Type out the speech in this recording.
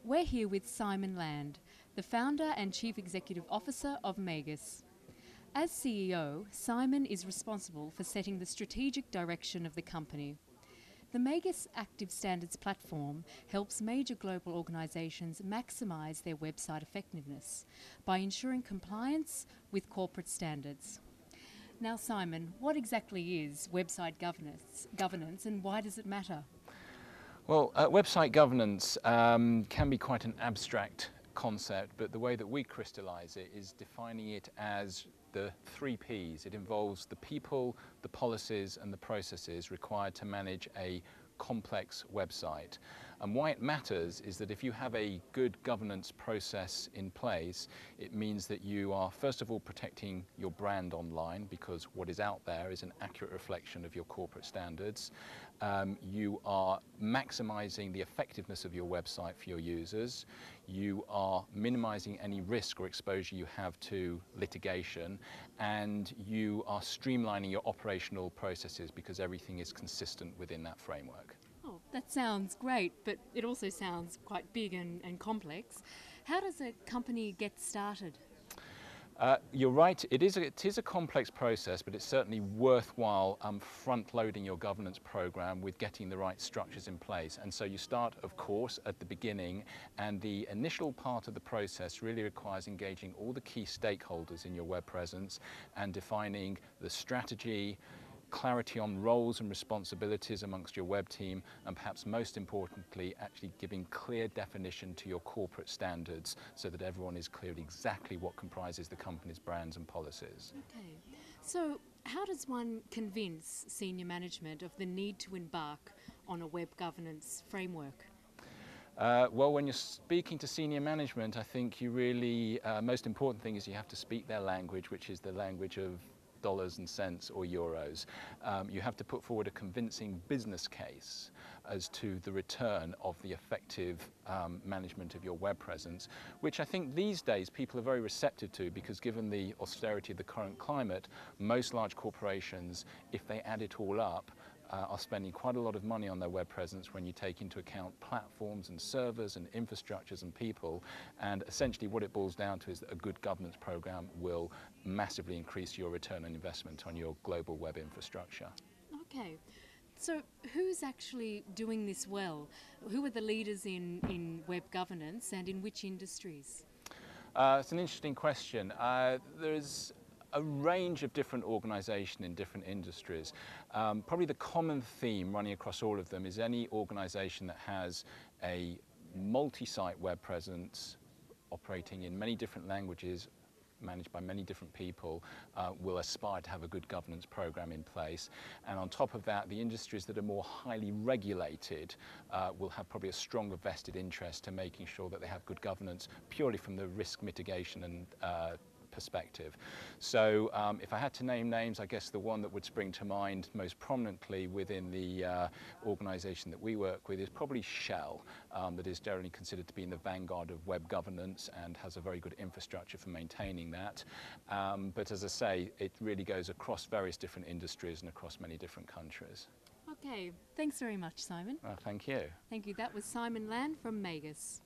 We're here with Simon Lande, the founder and Chief Executive Officer of Magus. As CEO, Simon is responsible for setting the strategic direction of the company. The Magus Active Standards platform helps major global organisations maximise their website effectiveness by ensuring compliance with corporate standards. Now, Simon, what exactly is website governance and why does it matter? Well, website governance can be quite an abstract concept, but the way that we crystallise it is defining it as the 3 Ps. It involves the people, the policies and the processes required to manage a complex website. And why it matters is that if you have a good governance process in place, it means that you are first of all protecting your brand online, because what is out there is an accurate reflection of your corporate standards. You are maximising the effectiveness of your website for your users. You are minimising any risk or exposure you have to litigation, and you are streamlining your operational processes because everything is consistent within that framework. Oh, that sounds great, but it also sounds quite big and complex. How does a company get started? You're right, it is a complex process, but it's certainly worthwhile front-loading your governance program with getting the right structures in place. And so you start, of course, at the beginning, and the initial part of the process really requires engaging all the key stakeholders in your web presence and defining the strategy, clarity on roles and responsibilities amongst your web team, and perhaps most importantly, actually giving clear definition to your corporate standards so that everyone is clear exactly what comprises the company's brands and policies. Okay, so how does one convince senior management of the need to embark on a web governance framework? Well, when you're speaking to senior management, I think you really, most important thing is you have to speak their language, which is the language of dollars and cents or euros. You have to put forward a convincing business case as to the return of the effective management of your web presence, which I think these days people are very receptive to, because given the austerity of the current climate, most large corporations, if they add it all up, are spending quite a lot of money on their web presence when you take into account platforms and servers and infrastructures and people. And essentially what it boils down to is that a good governance program will massively increase your return on investment on your global web infrastructure. Okay, so who's actually doing this well? Who are the leaders in web governance and in which industries? It's an interesting question. There's a range of different organisations in different industries. Probably the common theme running across all of them is any organisation that has a multi-site web presence operating in many different languages, managed by many different people, will aspire to have a good governance program in place. And on top of that, the industries that are more highly regulated will have probably a stronger vested interest to making sure that they have good governance purely from the risk mitigation and perspective. So if I had to name names, I guess the one that would spring to mind most prominently within the organisation that we work with is probably Shell, that is generally considered to be in the vanguard of web governance and has a very good infrastructure for maintaining that. But as I say, it really goes across various different industries and across many different countries. Okay, thanks very much, Simon. Thank you. Thank you. That was Simon Lande from Magus.